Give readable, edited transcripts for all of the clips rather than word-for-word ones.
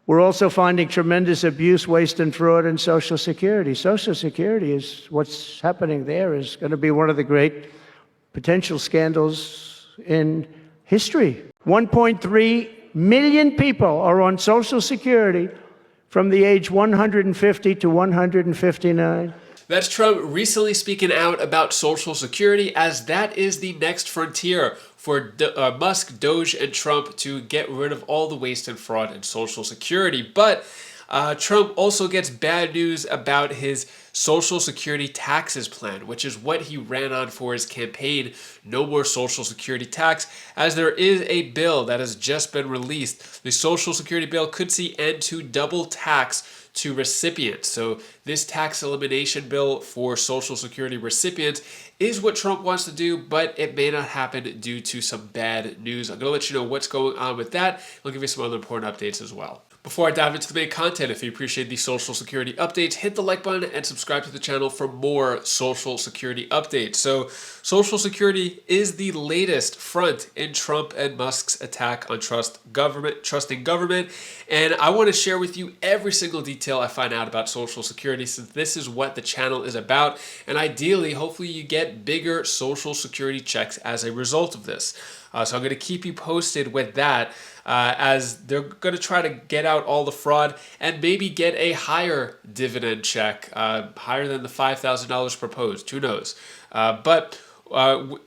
We're also finding tremendous abuse, waste, and fraud in Social Security. Social Security is what's happening there is going to be one of the great potential scandals in history. 1.3 million people are on Social Security from the age 150 to 159. That's Trump recently speaking out about Social Security, as that is the next frontier for Musk, Doge, and Trump to get rid of all the waste and fraud in Social Security. But Trump also gets bad news about his Social Security taxes plan, which is what he ran on for his campaign, no more Social Security tax, as there is a bill that has just been released. The Social Security bill could see end to double tax to recipients. So this tax elimination bill for Social Security recipients is what Trump wants to do, but it may not happen due to some bad news. I'm going to let you know what's going on with that. I'll give you some other important updates as well. Before I dive into the main content, if you appreciate these Social Security updates, hit the like button and subscribe to the channel for more Social Security updates. So Social Security is the latest front in Trump and Musk's attack on trusting government. And I want to share with you every single detail I find out about Social Security, since this is what the channel is about. And ideally, hopefully you get bigger Social Security checks as a result of this. So I'm going to keep you posted with that. As they're going to try to get out all the fraud and maybe get a higher dividend check, higher than the $5,000 proposed. Who knows? But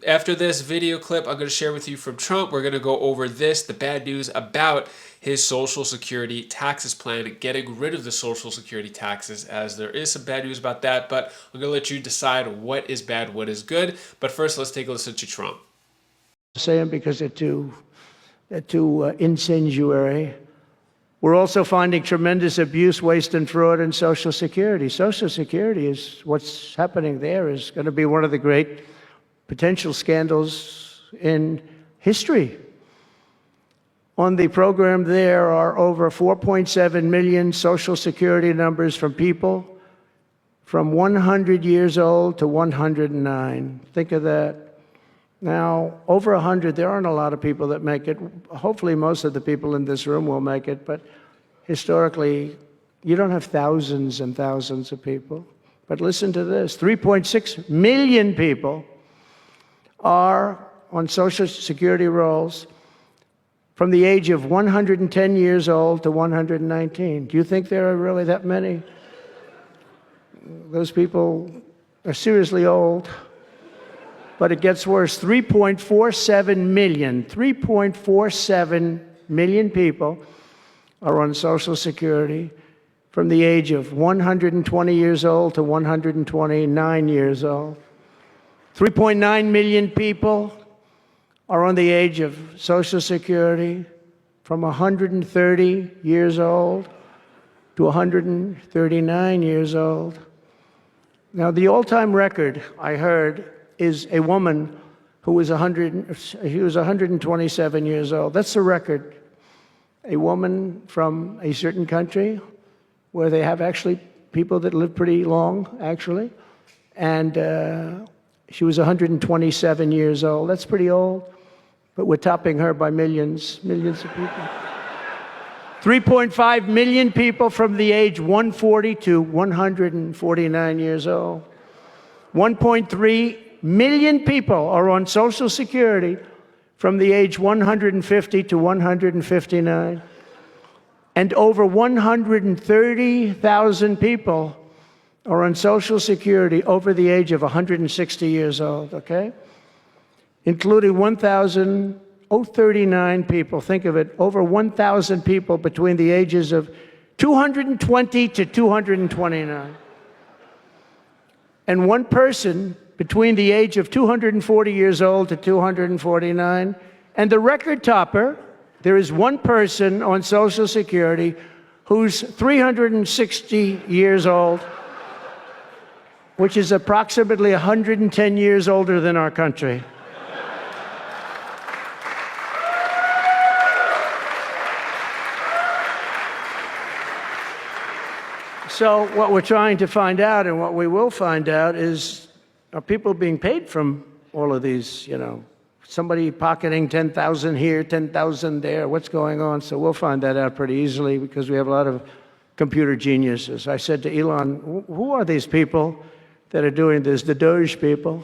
after this video clip I'm going to share with you from Trump, we're going to go over the bad news about his Social Security taxes plan, getting rid of the Social Security taxes, as there is some bad news about that. But I'm going to let you decide what is bad, what is good. But first, let's take a listen to Trump. Say them because they're too incendiary. We're also finding tremendous abuse, waste, and fraud in Social Security. Social Security is what's happening there is going to be one of the great potential scandals in history. On the program, there are over 4.7 million Social Security numbers from people from 100 years old to 109. Think of that. Now, over 100, there aren't a lot of people that make it. Hopefully, most of the people in this room will make it, but historically, you don't have thousands and thousands of people. But listen to this. 3.6 million people are on Social Security rolls from the age of 110 years old to 119. Do you think there are really that many? Those people are seriously old. But it gets worse. 3.47 million people are on Social Security from the age of 120 years old to 129 years old. 3.9 million people are on the age of Social Security from 130 years old to 139 years old. Now, the all-time record, I heard, is a woman who was 127 years old. That's the record. A woman from a certain country where they have actually people that live pretty long, actually. And she was 127 years old. That's pretty old. But we're topping her by millions of people. 3.5 million people from the age 140 to 149 years old. 1.3 million people are on Social Security from the age 150 to 159. And over 130,000 people are on Social Security over the age of 160 years old, okay? Including 1,039 people, think of it, over 1,000 people between the ages of 220 to 229. And one person between the age of 240 years old to 249. And the record topper, there is one person on Social Security who's 360 years old, which is approximately 110 years older than our country. So what we're trying to find out, and what we will find out, is are people being paid from all of these, somebody pocketing 10,000 here, 10,000 there. What's going on? So we'll find that out pretty easily because we have a lot of computer geniuses. I said to Elon, who are these people that are doing this, the Doge people?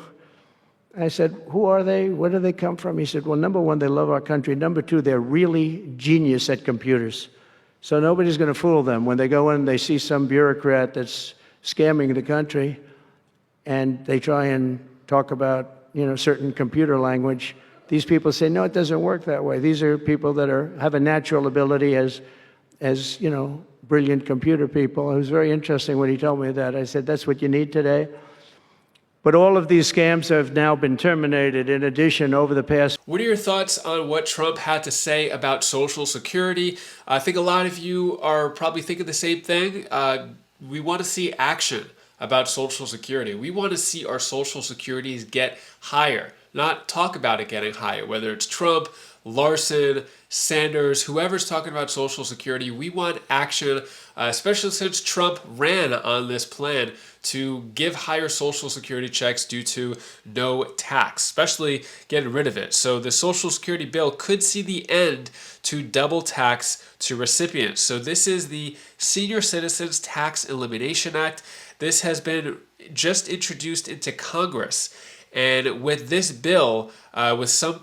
I said, who are they? Where do they come from? He said, well, number one, they love our country. Number two, they're really genius at computers. So nobody's going to fool them. When they go in, they see some bureaucrat that's scamming the country, and they try and talk about, certain computer language. These people say, no, it doesn't work that way. These are people that have a natural ability as brilliant computer people. It was very interesting when he told me that. I said, that's what you need today. But all of these scams have now been terminated. In addition, over the past... What are your thoughts on what Trump had to say about Social Security? I think a lot of you are probably thinking the same thing. We want to see action about Social Security. We want to see our Social Securities get higher, not talk about it getting higher. Whether it's Trump, Larson, Sanders, whoever's talking about Social Security, we want action, especially since Trump ran on this plan to give higher Social Security checks due to no tax, especially getting rid of it. So the Social Security bill could see the end to double tax to recipients. So this is the Senior Citizens Tax Elimination Act. This has been just introduced into Congress. And with this bill, with some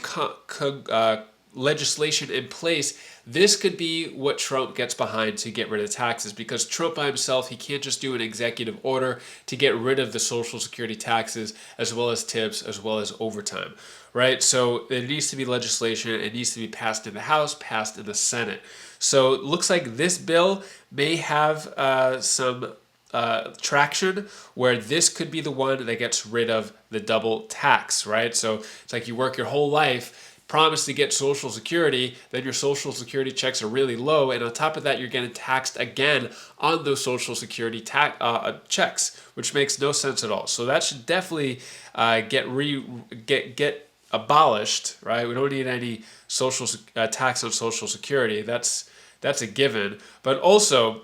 legislation in place, this could be what Trump gets behind to get rid of taxes, because Trump by himself, he can't just do an executive order to get rid of the Social Security taxes, as well as tips, as well as overtime, right? So there needs to be legislation. It needs to be passed in the House, passed in the Senate. So it looks like this bill may have some traction, where this could be the one that gets rid of the double tax, right? So it's like you work your whole life, promise to get Social Security, then your Social Security checks are really low, and on top of that, you're getting taxed again on those Social Security checks, which makes no sense at all. So that should definitely get abolished, right? We don't need any tax on Social Security. That's a given. But also,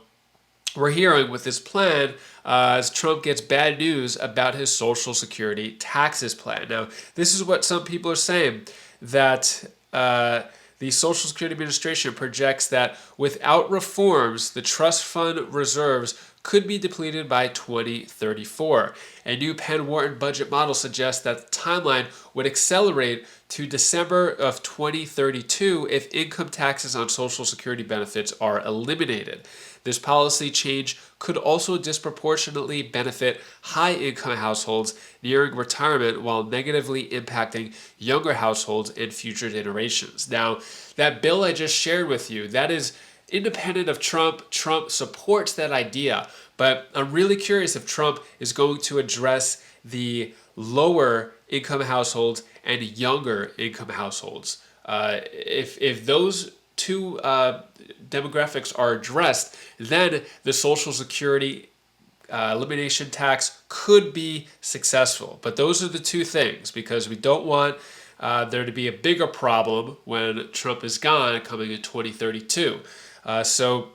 we're hearing with this plan, as Trump gets bad news about his Social Security taxes plan. Now, this is what some people are saying, that the Social Security Administration projects that without reforms, the trust fund reserves could be depleted by 2034. A new Penn-Wharton budget model suggests that the timeline would accelerate to December of 2032 if income taxes on Social Security benefits are eliminated. This policy change could also disproportionately benefit high-income households nearing retirement while negatively impacting younger households and future generations. Now, that bill I just shared with you, that is independent of Trump. Trump supports that idea, but I'm really curious if Trump is going to address the lower income households and younger income households. If those two demographics are addressed, then the Social Security elimination tax could be successful. But those are the two things, because we don't want there to be a bigger problem when Trump is gone coming in 2032. So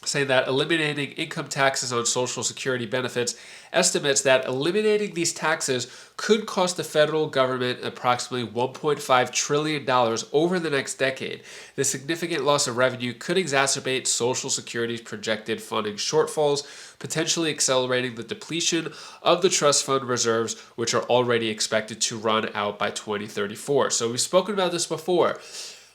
saying that eliminating income taxes on Social Security benefits estimates that eliminating these taxes could cost the federal government approximately $1.5 trillion over the next decade. The significant loss of revenue could exacerbate Social Security's projected funding shortfalls, potentially accelerating the depletion of the trust fund reserves, which are already expected to run out by 2034. So we've spoken about this before.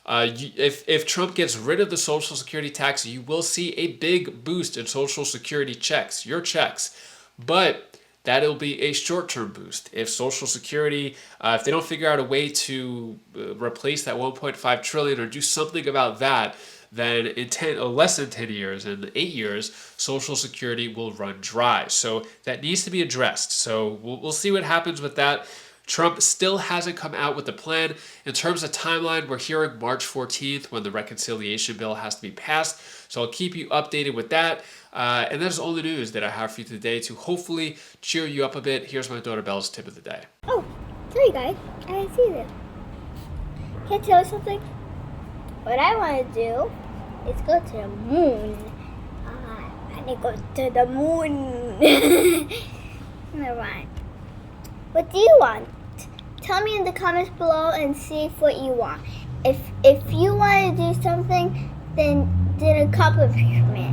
If Trump gets rid of the Social Security tax, you will see a big boost in Social Security checks, your checks. But that'll be a short-term boost. If Social Security, if they don't figure out a way to replace that 1.5 trillion or do something about that, then in less than 10 years, in 8 years, Social Security will run dry. So that needs to be addressed. So we'll see what happens with that. Trump still hasn't come out with a plan. In terms of timeline, we're hearing March 14th when the reconciliation bill has to be passed. So I'll keep you updated with that. And that's all the news that I have for you today to hopefully cheer you up a bit. Here's my daughter Belle's tip of the day. Oh, sorry guys, I didn't see that. Can I tell you something? What I want to do is go to the moon. I need to go to the moon. Never mind. What do you want tell me in the comments below and see what you want. If you want to do something, then accomplishment.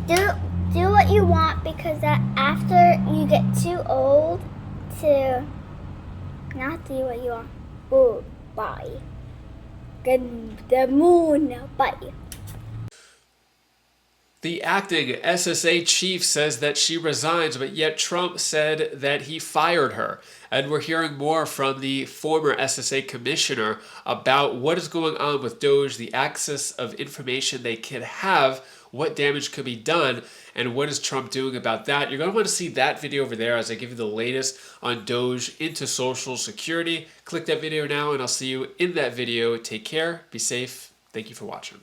Do what you want, because that after you get too old to not do what you want. Oh, bye. The moon, bye. The acting SSA chief says that she resigns, but yet Trump said that he fired her. And we're hearing more from the former SSA commissioner about what is going on with Doge, the access of information they can have, what damage could be done, and what is Trump doing about that. You're going to want to see that video over there as I give you the latest on Doge into Social Security. Click that video now, and I'll see you in that video. Take care, be safe. Thank you for watching.